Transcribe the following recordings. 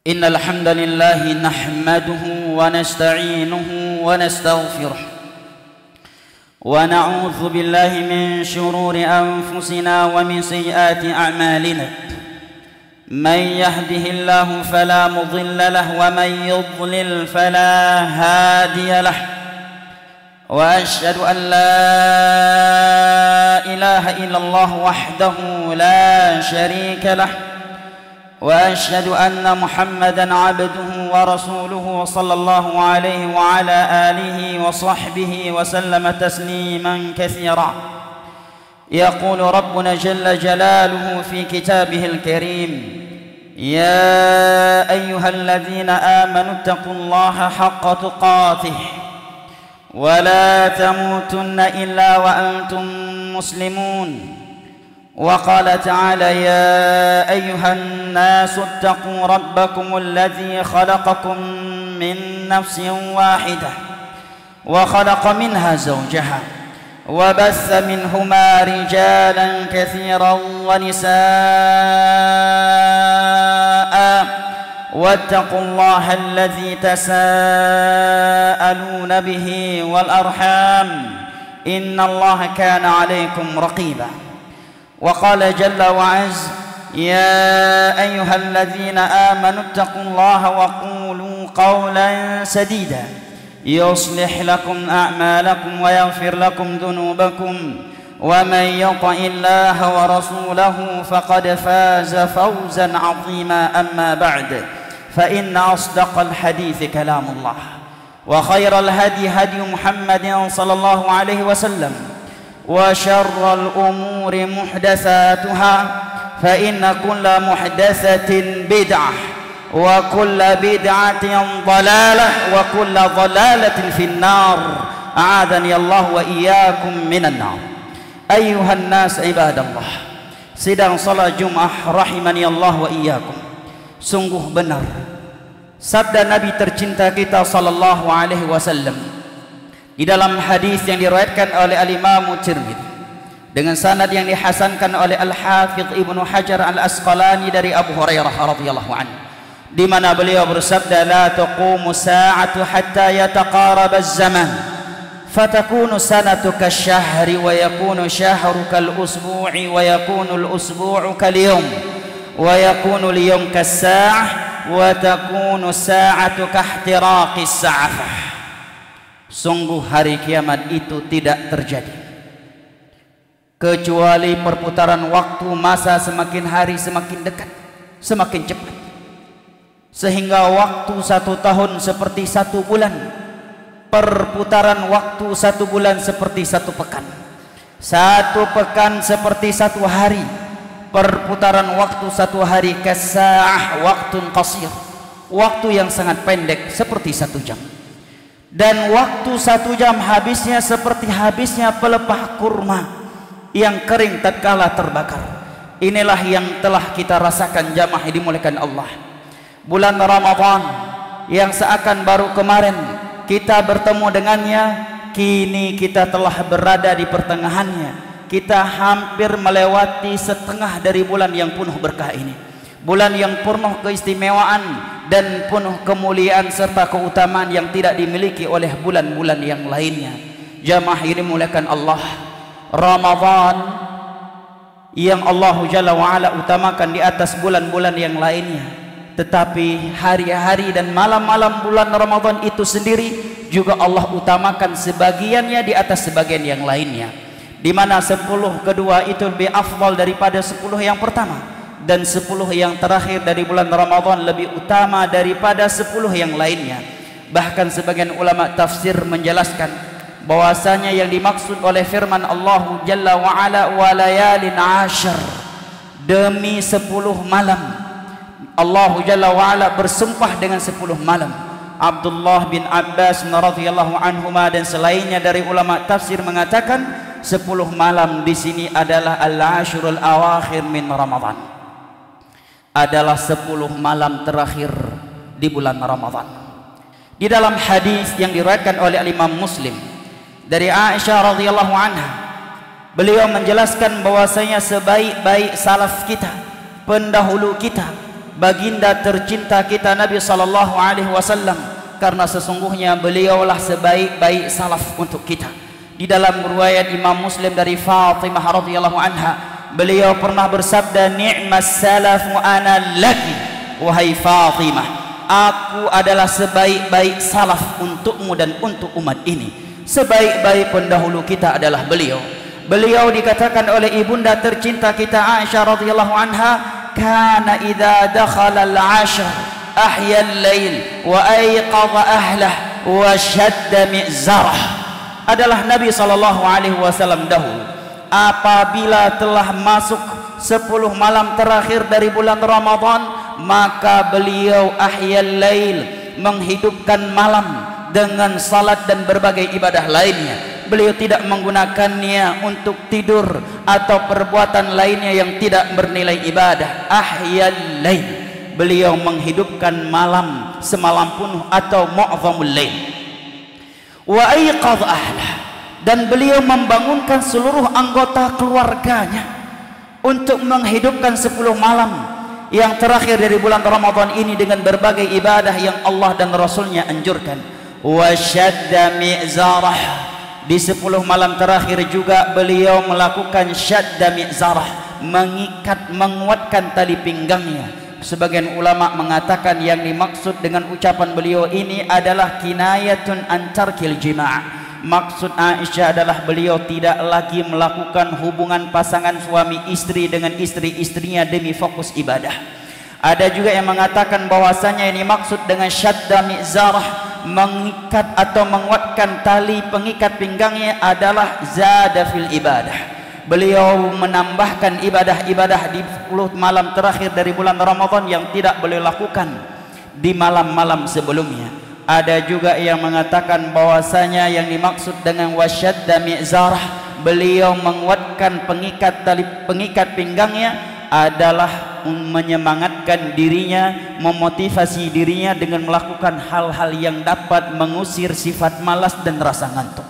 إن الحمد لله نحمده ونستعينه ونستغفره ونعوذ بالله من شرور أنفسنا ومن سيئات أعمالنا من يهده الله فلا مضل له ومن يضلل فلا هادي له وأشهد أن لا إله إلا الله وحده لا شريك له وأشهد أن محمدا عبده ورسوله صلى الله عليه وعلى آله وصحبه وسلم تسليما كثيرا. يقول ربنا جل جلاله في كتابه الكريم: يا أيها الذين آمنوا اتقوا الله حق تقاته ولا تموتن إلا وأنتم مسلمون. وقال تعالى: يا أيها الناس اتقوا ربكم الذي خلقكم من نفس واحدة وخلق منها زوجها وبث منهما رجالا كثيرا ونساء واتقوا الله الذي تساءلون به والأرحام إن الله كان عليكم رقيبا. وقال جل وعز: يا أيها الذين آمنوا اتقوا الله وقولوا قولا سديدا يصلح لكم أعمالكم ويغفر لكم ذنوبكم ومن يطع الله ورسوله فقد فاز فوزا عظيما. أما بعد، فإن أصدق الحديث كلام الله وخير الهدي هدي محمد صلى الله عليه وسلم وشر الأمور محدثاتها فإن كل محدثة بدعة وكل بدعة ضلالة وكل ضلالة في النار. أعاذني الله وإياكم من النار. أيها الناس عباد الله, sidang salat Jumat rahimani Allah wa iyyakum. Sungguh benar sabda Nabi tercinta kita sallallahu alaihi wasallam di dalam hadis yang diriwayatkan oleh Al-Imam Tirmidzi dengan sanad yang dihasankan oleh Al-Hafidz Ibnu Hajar Al-Asqalani dari Abu Hurairah radhiyallahu anhu, di mana beliau bersabda: la taqumu sa'atu hatta yataqaraba az-zaman fatakunu sanatu kasyahri wa yakunu syahru kal-usbu'i wa yakunu al-usbu'u kal-yawm wa yakunu al-yawm kas-sa'ah wa takunu sa'atu kahtiraqis sa'afah. Sungguh hari kiamat itu tidak terjadi kecuali perputaran waktu masa semakin hari semakin dekat, semakin cepat, sehingga waktu 1 tahun seperti 1 bulan, perputaran waktu 1 bulan seperti 1 pekan, 1 pekan seperti 1 hari, perputaran waktu 1 hari kasa'ah waktun qasir, waktu yang sangat pendek seperti 1 jam. Dan waktu 1 jam habisnya seperti habisnya pelepah kurma yang kering tatkala terbakar. Inilah yang telah kita rasakan jamaah dimuliakan Allah. Bulan Ramadan yang seakan baru kemarin kita bertemu dengannya, kini kita telah berada di pertengahannya. Kita hampir melewati setengah dari bulan yang penuh berkah ini. Bulan yang penuh keistimewaan dan penuh kemuliaan serta keutamaan yang tidak dimiliki oleh bulan-bulan yang lainnya. Jamaah ini dimuliakan Allah, Ramadan yang Allah Jalla wa'ala utamakan di atas bulan-bulan yang lainnya, tetapi hari-hari dan malam-malam bulan Ramadan itu sendiri juga Allah utamakan sebagiannya di atas sebagian yang lainnya, di mana 10 kedua itu lebih afdal daripada 10 yang pertama, dan 10 yang terakhir dari bulan Ramadan lebih utama daripada 10 yang lainnya. Bahkan sebagian ulama tafsir menjelaskan bahwasanya yang dimaksud oleh firman Allah Jalla wa'ala wa layalin 'ashar, demi 10 malam. Allah Jalla wa'ala bersumpah dengan 10 malam. Abdullah bin Abbas radhiyallahu anhuma dan selainnya dari ulama tafsir mengatakan 10 malam di sini adalah al-ashrul awakhir min Ramadan, adalah 10 malam terakhir di bulan Ramadan. Di dalam hadis yang diriwayatkan oleh Imam Muslim dari Aisyah radhiyallahu anha, beliau menjelaskan bahwasanya sebaik-baik salaf kita, pendahulu kita, baginda tercinta kita Nabi sallallahu alaihi wasallam, karena sesungguhnya beliaulah sebaik-baik salaf untuk kita. Di dalam riwayat Imam Muslim dari Fatimah radhiyallahu anha, beliau pernah bersabda, ni'mas salafu ana laki, wahai Fatimah, aku adalah sebaik-baik salaf untukmu dan untuk umat ini. Sebaik-baik pendahulu kita adalah beliau. Beliau dikatakan oleh ibunda tercinta kita Aisyah radhiyallahu anha, kana idza dakhala al-'ashr ahya al-lail wa ayqadha ahlah wa shadda mi'zarah. Adalah Nabi sallallahu alaihi wasallam dahulu apabila telah masuk 10 malam terakhir dari bulan Ramadan, maka beliau ahyal lail, menghidupkan malam dengan salat dan berbagai ibadah lainnya. Beliau tidak menggunakannya untuk tidur atau perbuatan lainnya yang tidak bernilai ibadah. Ahyal lail, beliau menghidupkan malam semalam penuh atau mu'dhamul lail. Wa ayqadh ahlah, dan beliau membangunkan seluruh anggota keluarganya untuk menghidupkan 10 malam yang terakhir dari bulan Ramadan ini dengan berbagai ibadah yang Allah dan Rasulnya anjurkan. Wa shadda mi'zarah, di 10 malam terakhir juga beliau melakukan syadda mi'zarah, mengikat, menguatkan tali pinggangnya. Sebagian ulama mengatakan yang dimaksud dengan ucapan beliau ini adalah kinayatun an tarkil jima'. Maksud Aisyah adalah beliau tidak lagi melakukan hubungan pasangan suami istri dengan istri-istrinya demi fokus ibadah. Ada juga yang mengatakan bahwasanya ini maksud dengan syadda mi'zarah, mengikat atau menguatkan tali pengikat pinggangnya adalah zada fil ibadah. Beliau menambahkan ibadah-ibadah di 10 malam terakhir dari bulan Ramadan yang tidak beliau lakukan di malam-malam sebelumnya. Ada juga yang mengatakan bahwasanya yang dimaksud dengan wasyadda mi'zarah, beliau menguatkan pengikat pinggangnya adalah menyemangatkan dirinya, memotivasi dirinya dengan melakukan hal-hal yang dapat mengusir sifat malas dan rasa ngantuk.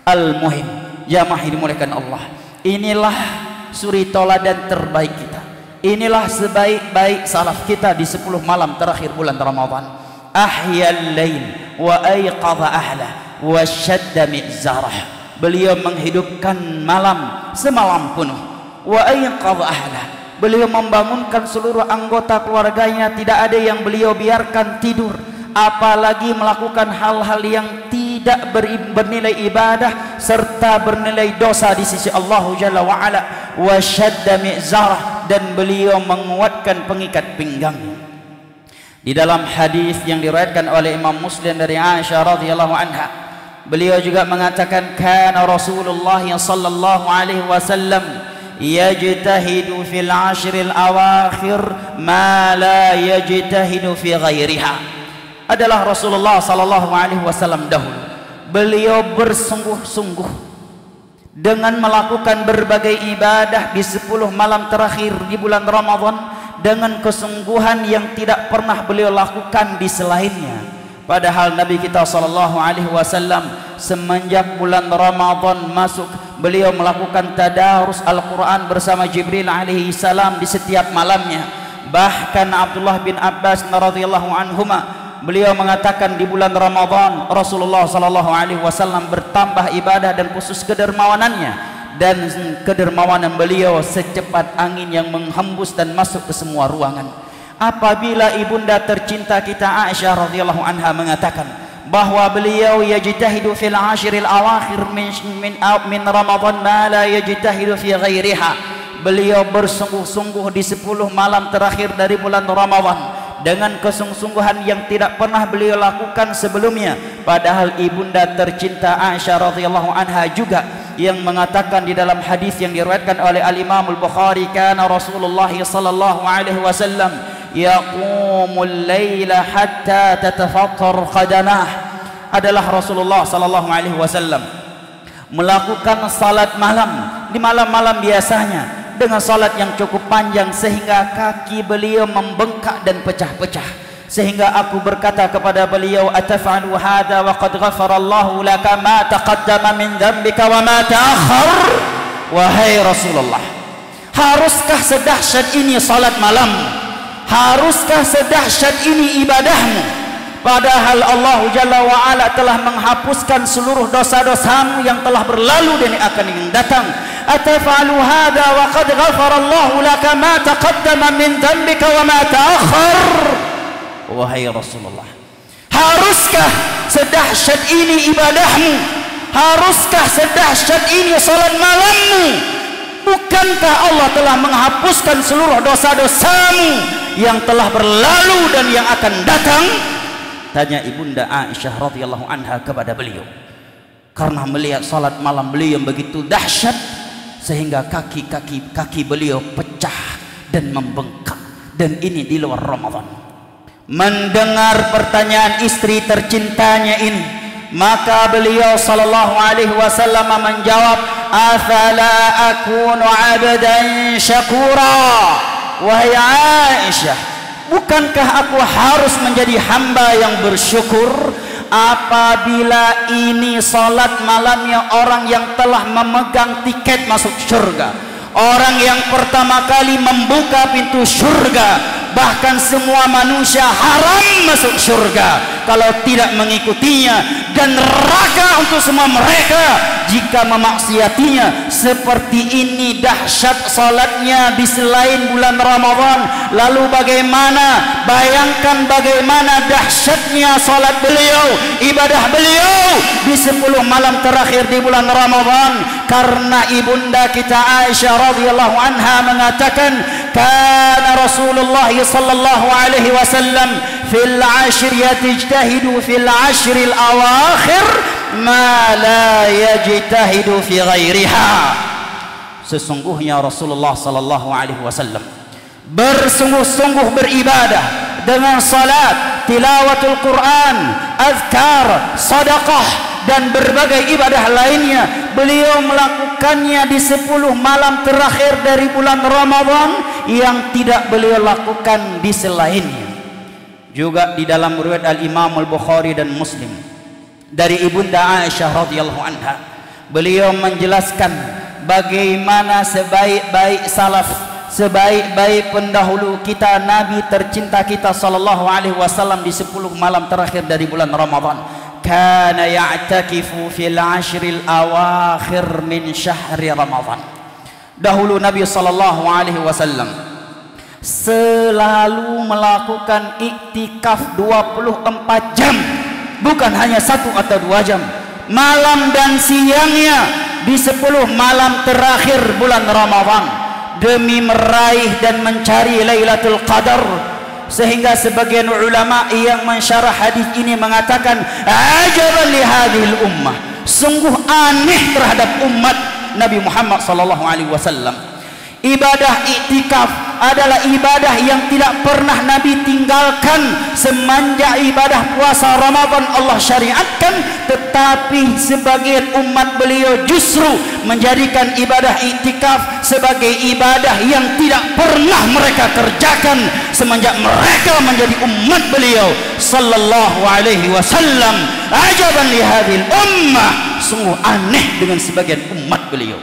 Al-muhim, jamaah dimuliakan Allah, inilah suri toladan terbaik kita. Inilah sebaik-baik salaf kita di 10 malam terakhir bulan Ramadan. Ahyal lail wa ayqadha ahlah wa shadda mi'zarah, beliau menghidupkan malam semalam penuh. Wa ayqadha ahlah, beliau membangunkan seluruh anggota keluarganya. Tidak ada yang beliau biarkan tidur, apalagi melakukan hal-hal yang tidak bernilai ibadah serta bernilai dosa di sisi Allah Jalla wa Ala. Wa shadda mi'zarah, dan beliau menguatkan pengikat pinggangnya. Di dalam hadis yang diriwayatkan oleh Imam Muslim dari Aisyah radhiyallahu anha, beliau juga mengatakan, kana Rasulullah sallallahu alaihi wasallam yajtahidu fil ashril awakhir ma la yajtahidu fi ghairiha. Adalah Rasulullah sallallahu alaihi wasallam dahulu beliau bersungguh-sungguh dengan melakukan berbagai ibadah di 10 malam terakhir di bulan Ramadan dengan kesungguhan yang tidak pernah beliau lakukan di selainnya. Padahal Nabi kita sallallahu alaihi wasallam semenjak bulan Ramadan masuk, beliau melakukan tadarus Al-Quran bersama Jibril alaihi salam di setiap malamnya. Bahkan Abdullah bin Abbas radhiyallahu anhuma, beliau mengatakan di bulan Ramadan Rasulullah sallallahu alaihi wasallam bertambah ibadah dan khusus kedermawanannya, dan kedermawanan beliau secepat angin yang menghembus dan masuk ke semua ruangan. Apabila ibunda tercinta kita Aisyah radhiyallahu anha mengatakan bahwa beliau yajtahidu fil ashril awakhir min Ramadan ma la yajtahidu fi ghairiha, beliau bersungguh-sungguh di 10 malam terakhir dari bulan Ramadan dengan kesungguhan yang tidak pernah beliau lakukan sebelumnya. Padahal ibunda tercinta Aisyah radhiyallahu anha juga yang mengatakan di dalam hadis yang diriwayatkan oleh Al-Imam Al-Bukhari, kana Rasulullah sallallahu alaihi wasallam yaqumul laila hatta tatafattar qadamah. Adalah Rasulullah sallallahu alaihi wasallam melakukan salat malam di malam-malam biasanya dengan salat yang cukup panjang sehingga kaki beliau membengkak dan pecah-pecah. Sehingga aku berkata kepada beliau, ataf'alu hadha wa qad ghafarallahu laka ma taqaddama min dhanbika wa ma ta'akhkhar. Wahai Rasulullah, haruskah sedahsyat ini salat malam Haruskah sedahsyat ini ibadahmu? Padahal Allah Jalla wa'ala telah menghapuskan seluruh dosa-dosamu yang telah berlalu dan akan yang datang. Atafa'alu hadha wa qad ghafara Allahu laka ma taqaddama min dhanbika wa ma ta'akhkhar. Wahai Rasulullah, haruskah sedahsyat ini ibadahmu? Haruskah sedahsyat ini salat malammu? Bukankah Allah telah menghapuskan seluruh dosa-dosamu yang telah berlalu dan yang akan datang? Tanya ibunda Aisyah radhiyallahu anha kepada beliau, karena melihat salat malam beliau yang begitu dahsyat sehingga kaki beliau pecah dan membengkak, dan ini di luar Ramadan. Mendengar pertanyaan istri tercintanya ini, maka beliau sallallahu alaihi wasallam menjawab, afala akunu abdan syakura. Wahai Aisyah, bukankah aku harus menjadi hamba yang bersyukur apabila ini salat malamnya orang yang telah memegang tiket masuk surga, orang yang pertama kali membuka pintu surga, bahkan semua manusia haram masuk surga kalau tidak mengikutinya, dan neraka untuk semua mereka jika memaksiatinya. Seperti ini dahsyat salatnya di selain bulan Ramadan. Lalu bagaimana, bayangkan bagaimana dahsyatnya salat beliau, ibadah beliau di 10 malam terakhir di bulan Ramadan. Karena ibunda kita Aisyah radhiyallahu anha mengatakan, kana Rasulullah sallallahu alaihi wasallam fil ashr yajtahidu fil ashr al awakhir ma la yajtahidu fi ghairiha. Sesungguhnya Rasulullah sallallahu alaihi wasallam bersungguh-sungguh beribadah dengan salat, tilawatul Quran, azkar, sedekah dan berbagai ibadah lainnya. Beliau melakukannya di 10 malam terakhir dari bulan Ramadan yang tidak beliau lakukan di selainnya. Juga di dalam riwayat Al-Imam Al-Bukhari dan Muslim dari ibunda Aisyah radhiyallahu anha, beliau menjelaskan bagaimana sebaik-baik salaf, sebaik-baik pendahulu kita, Nabi tercinta kita sallallahu alaihi wasallam di 10 malam terakhir dari bulan Ramadan. Kana ya'takifu fil ashril awakhir min syahri Ramadan. Dahulu Nabi sallallahu alaihi wasallam selalu melakukan iktikaf 24 jam, bukan hanya 1 atau 2 jam, malam dan siangnya di 10 malam terakhir bulan Ramadan, demi meraih dan mencari Lailatul Qadar. Sehingga sebagian ulama yang mensyarah hadis ini mengatakan, ajaban li hadhil ummah, sungguh aneh terhadap umat Nabi Muhammad sallallahu alaihi wasallam. Ibadah iktikaf adalah ibadah yang tidak pernah Nabi tinggalkan semenjak ibadah puasa Ramadan Allah syariatkan, tetapi sebagian umat beliau justru menjadikan ibadah iktikaf sebagai ibadah yang tidak pernah mereka kerjakan semenjak mereka menjadi umat beliau sallallahu alaihi wasallam. Ajaban li hadhil ummah, sungguh aneh dengan sebagian umat beliau.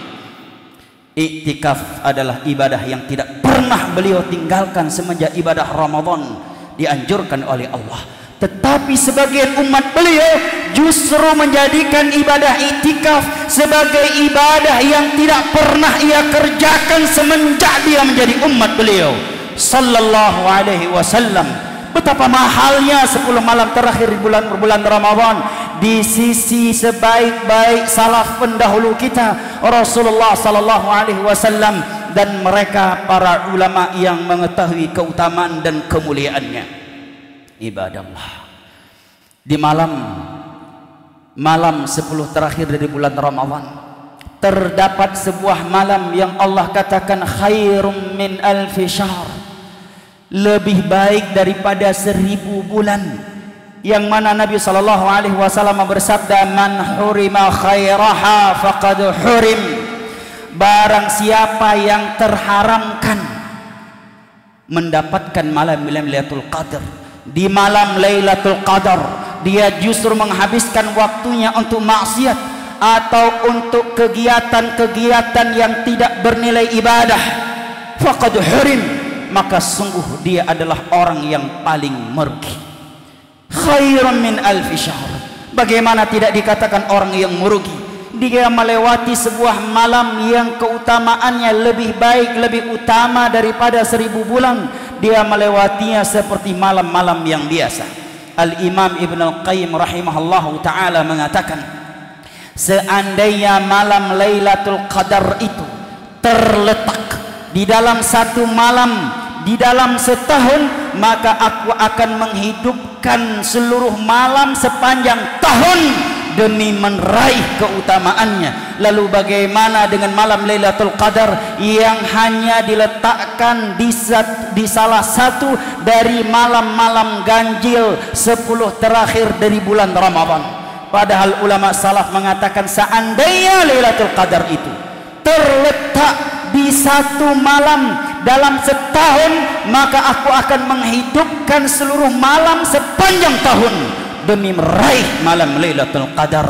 Iktikaf adalah ibadah yang tidak pernah beliau tinggalkan semenjak ibadah Ramadan dianjurkan oleh Allah. Tetapi sebagian umat beliau justru menjadikan ibadah iktikaf sebagai ibadah yang tidak pernah ia kerjakan semenjak dia menjadi umat beliau sallallahu alaihi wasallam. Betapa mahalnya 10 malam terakhir di bulan Ramadan di sisi sebaik-baik salaf pendahulu kita Rasulullah sallallahu alaihi wasallam dan mereka para ulama yang mengetahui keutamaan dan kemuliaannya. Ibadallah, di malam 10 terakhir dari bulan Ramadan terdapat sebuah malam yang Allah katakan khairum min alfi syahr, lebih baik daripada 1000 bulan, yang mana Nabi sallallahu alaihi wasallam bersabda, man hurima khairaha faqad hurim, barang siapa yang terharamkan mendapatkan malam Lailatul Qadar, di malam Lailatul Qadar dia justru menghabiskan waktunya untuk maksiat atau untuk kegiatan-kegiatan yang tidak bernilai ibadah, faqad hurim, maka sungguh dia adalah orang yang paling merugi. Khairun min alfi syahr. Bagaimana tidak dikatakan orang yang merugi? Dia melewati sebuah malam yang keutamaannya lebih baik, lebih utama daripada 1000 bulan. Dia melewatinya seperti malam-malam yang biasa. Al-Imam Ibn Al-Qayyim rahimahullahu ta'ala mengatakan, seandainya malam Lailatul Qadar itu terletak di dalam satu malam di dalam setahun, maka aku akan menghidupkan seluruh malam sepanjang tahun demi meraih keutamaannya. Lalu bagaimana dengan malam Lailatul Qadar yang hanya diletakkan di salah satu dari malam-malam ganjil 10 terakhir dari bulan Ramadan? Padahal ulama salaf mengatakan seandainya Lailatul Qadar itu terletak di satu malam dalam setahun, maka aku akan menghidupkan seluruh malam sepanjang tahun demi meraih malam Lailatul Qadar.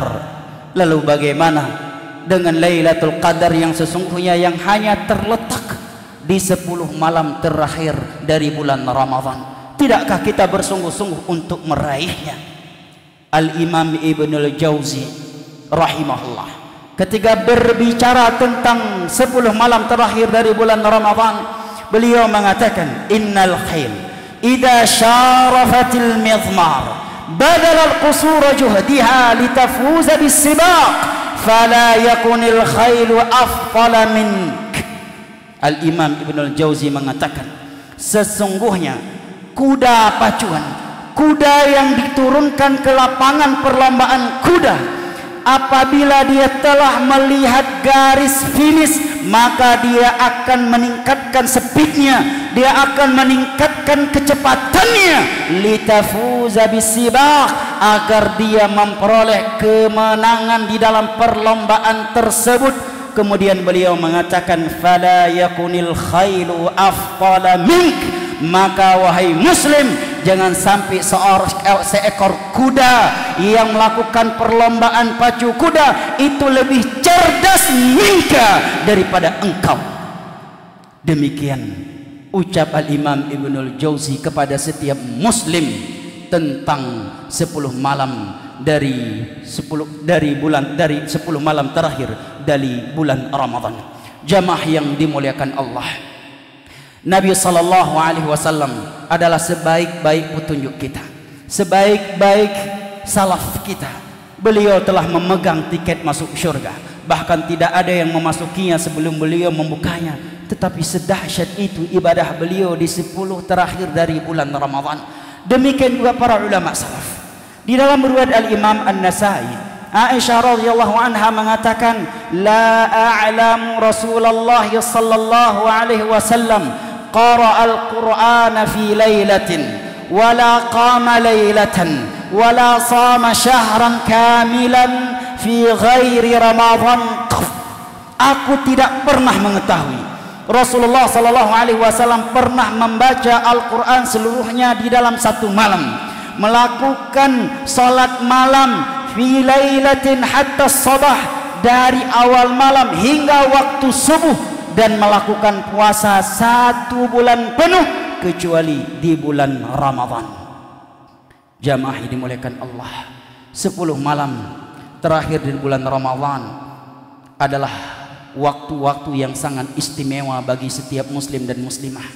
Lalu bagaimana dengan Lailatul Qadar yang sesungguhnya yang hanya terletak di 10 malam terakhir dari bulan Ramadan? Tidakkah kita bersungguh-sungguh untuk meraihnya? Al-Imam Ibnul Jauzi rahimahullah ketika berbicara tentang 10 malam terakhir dari bulan Ramadan, beliau mengatakan, innal khayl idza syarafatil mizmar badal al-qusur juhdiha litafuza bis-sibaq fala yakunil khaylu afdala mink. Al-Imam Ibnul Jauzi mengatakan, sesungguhnya kuda pacuan, kuda yang diturunkan ke lapangan perlombaan kuda, apabila dia telah melihat garis finish, maka dia akan meningkatkan speednya, dia akan meningkatkan kecepatannya, litafuza bisibaq, agar dia memperoleh kemenangan di dalam perlombaan tersebut. Kemudian beliau mengatakan, fala yakunil khailu afdala mink, maka wahai muslim, jangan sampai seekor kuda yang melakukan perlombaan pacu kuda itu lebih cerdas minka daripada engkau. Demikian ucap Al-Imam Ibnul Jauzi kepada setiap muslim tentang 10 malam dari 10 malam terakhir dari bulan Ramadan. Jamaah yang dimuliakan Allah, Nabi sallallahu alaihi wasallam adalah sebaik-baik petunjuk kita, sebaik-baik salaf kita. Beliau telah memegang tiket masuk syurga, bahkan tidak ada yang memasukinya sebelum beliau membukanya. Tetapi sedahsyat itu ibadah beliau di 10 terakhir dari bulan Ramadan. Demikian juga para ulama salaf. Di dalam riwayat Al-Imam An-Nasai, Aisyah radhiyallahu anha mengatakan, la a'lamu Rasulullah sallallahu alaihi wasallam qara'a al-Qur'ana fi lailatin wala qama lailatan wala sama syahran kamilan fi ghairi Ramadan. Aku tidak pernah mengetahui Rasulullah sallallahu alaihi wasallam pernah membaca Al-Qur'an seluruhnya di dalam satu malam, melakukan salat malam fi lailatin hatta sabah, dari awal malam hingga waktu subuh, dan melakukan puasa 1 bulan penuh kecuali di bulan Ramadan. Jamaah yang dimuliakan Allah, 10 malam terakhir di bulan Ramadan adalah waktu-waktu yang sangat istimewa bagi setiap muslim dan muslimah,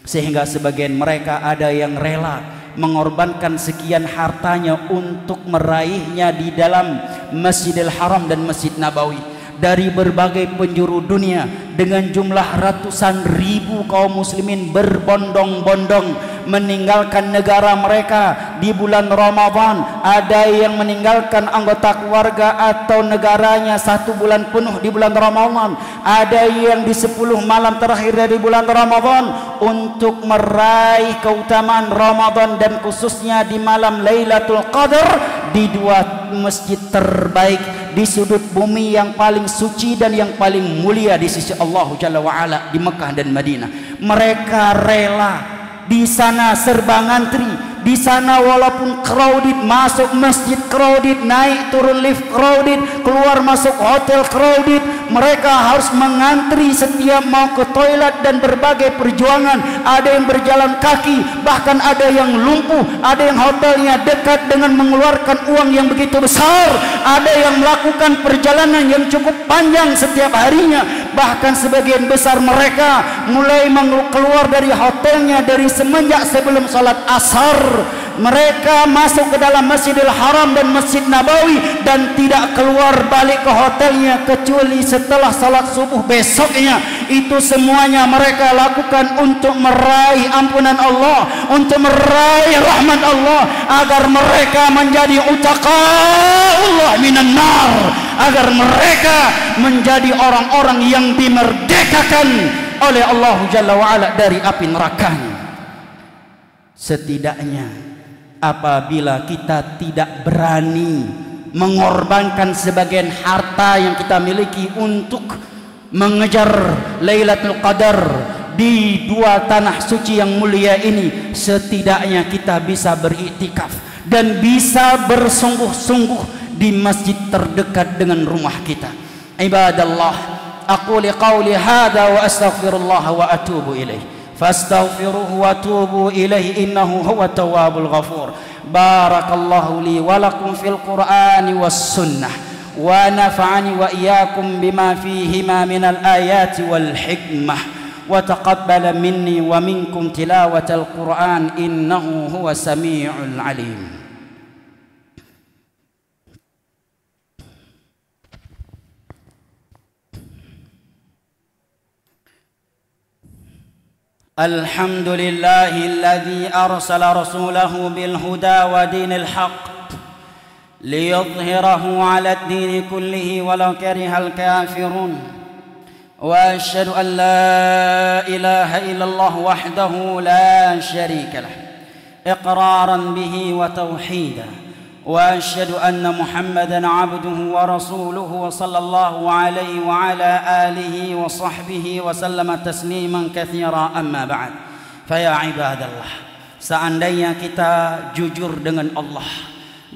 sehingga sebagian mereka ada yang rela mengorbankan sekian hartanya untuk meraihnya di dalam Masjidil Haram dan Masjid Nabawi. Dari berbagai penjuru dunia dengan jumlah ratusan ribu kaum muslimin berbondong-bondong meninggalkan negara mereka di bulan Ramadan. Ada yang meninggalkan anggota keluarga atau negaranya 1 bulan penuh di bulan Ramadan. Ada yang di 10 malam terakhir dari bulan Ramadan untuk meraih keutamaan Ramadan, dan khususnya di malam Lailatul Qadar di 2 masjid terbaik di sudut bumi yang paling suci dan yang paling mulia di sisi Allah Jalla wa'ala, di Mekah dan Madinah. Mereka rela di sana serba ngantri, di Di sana walaupun crowded, masuk masjid crowded, naik turun lift crowded, keluar masuk hotel crowded, mereka harus mengantri setiap mau ke toilet dan berbagai perjuangan. Ada yang berjalan kaki, bahkan ada yang lumpuh, ada yang hotelnya dekat dengan mengeluarkan uang yang begitu besar, ada yang melakukan perjalanan yang cukup panjang setiap harinya. Bahkan sebagian besar mereka mulai keluar dari hotelnya dari semenjak sebelum salat asar. Mereka masuk ke dalam Masjidil Haram dan Masjid Nabawi dan tidak keluar balik ke hotelnya kecuali setelah salat subuh besoknya. Itu semuanya mereka lakukan untuk meraih ampunan Allah, untuk meraih rahmat Allah, agar mereka menjadi utaqaullah minan nar, agar mereka menjadi orang-orang yang dimerdekakan oleh Allah Jalla wa'ala dari api nerakanya. Setidaknya apabila kita tidak berani mengorbankan sebagian harta yang kita miliki untuk mengejar Lailatul Qadar di dua tanah suci yang mulia ini, setidaknya kita bisa beriktikaf dan bisa bersungguh-sungguh di masjid terdekat dengan rumah kita. Ibadallah, aqulu qawli hadza wa astaghfirullah wa atubu ilaih. فاستغفروه وتوبوا إليه إنه هو التواب الغفور. بارك الله لي ولكم في القرآن والسنة ونفعني وإياكم بما فيهما من الآيات والحكمة وتقبل مني ومنكم تلاوة القرآن إنه هو السميع العليم. الحمد لله الذي أرسل رسوله بالهدى ودين الحق ليظهره على الدين كله ولو كره الكافرون. وأشهد أن لا إله إلا الله وحده لا شريك له إقرارا به وتوحيدا. وأشهد أن محمدا عبده ورسوله وصلى الله عليه وعلى آله وصحبه وسلم تسليما كثيرا. أما بعد فيا عباد الله, seandainya kita jujur dengan Allah,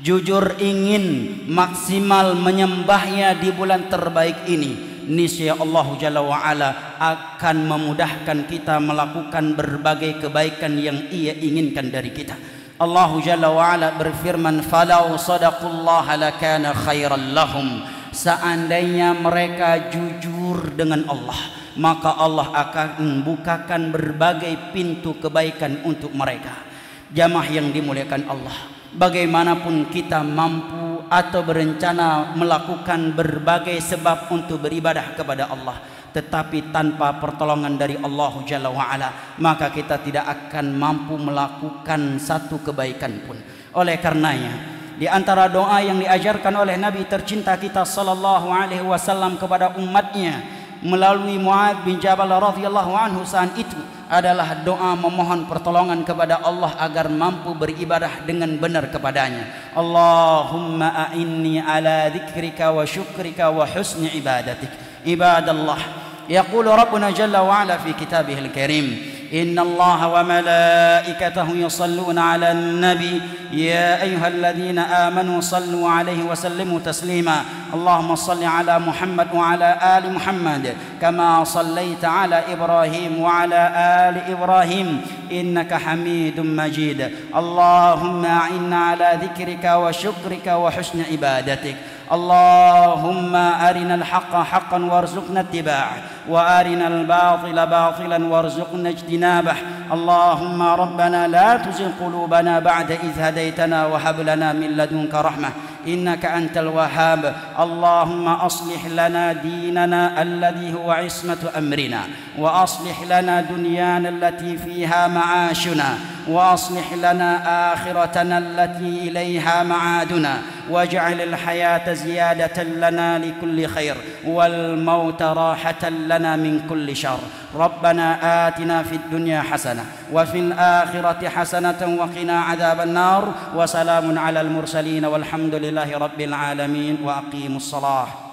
jujur ingin maksimal menyembahnya di bulan terbaik ini, niscaya Allah Jalla wa'ala akan memudahkan kita melakukan berbagai kebaikan yang Ia inginkan dari kita. Allah Jalla wa'ala berfirman, falau sadaqullaha lakana khairan lahum. Seandainya mereka jujur dengan Allah, maka Allah akan membukakan berbagai pintu kebaikan untuk mereka. Jamaah yang dimuliakan Allah, bagaimanapun kita mampu atau berencana melakukan berbagai sebab untuk beribadah kepada Allah, tetapi tanpa pertolongan dari Allah Jalla wa'ala, maka kita tidak akan mampu melakukan satu kebaikan pun. Oleh karenanya, di antara doa yang diajarkan oleh Nabi tercinta kita sallallahu alaihi wasallam kepada umatnya melalui Mu'adz bin Jabal radhiyallahu anhu saat itu adalah doa memohon pertolongan kepada Allah agar mampu beribadah dengan benar kepadanya. Allahumma a'inni ala dzikrika wa syukrika wa husni ibadatik. Ibadallah, يقول ربنا جل وعلا في كتابه الكريم إن الله وملائكته يصلون على النبي يا أيها الذين آمنوا صلوا عليه وسلموا تسليما اللهم صل على محمد وعلى آل محمد كما صليت على إبراهيم وعلى آل إبراهيم إنك حميد مجيد اللهم أعنا على ذكرك وشكرك وحسن عبادتك اللهم أرنا الحق حقا وارزقنا اتباعه وأرنا الباطل باطلا وارزقنا اجتنابه اللهم ربنا لا تزغ قلوبنا بعد إذ هديتنا وهب لنا من لدنك رحمة إنك أنت الوهاب اللهم أصلح لنا ديننا الذي هو عصمة أمرنا وأصلح لنا دنيانا التي فيها معاشنا وأصلح لنا آخرتنا التي إليها معادنا واجعل الحياة زيادة لنا لكل خير والموت راحة لنا من كل شر ربنا آتنا في الدنيا حسنة وفي الآخرة حسنة وقنا عذاب النار وسلام على المرسلين والحمد لله رب العالمين وأقيموا الصلاة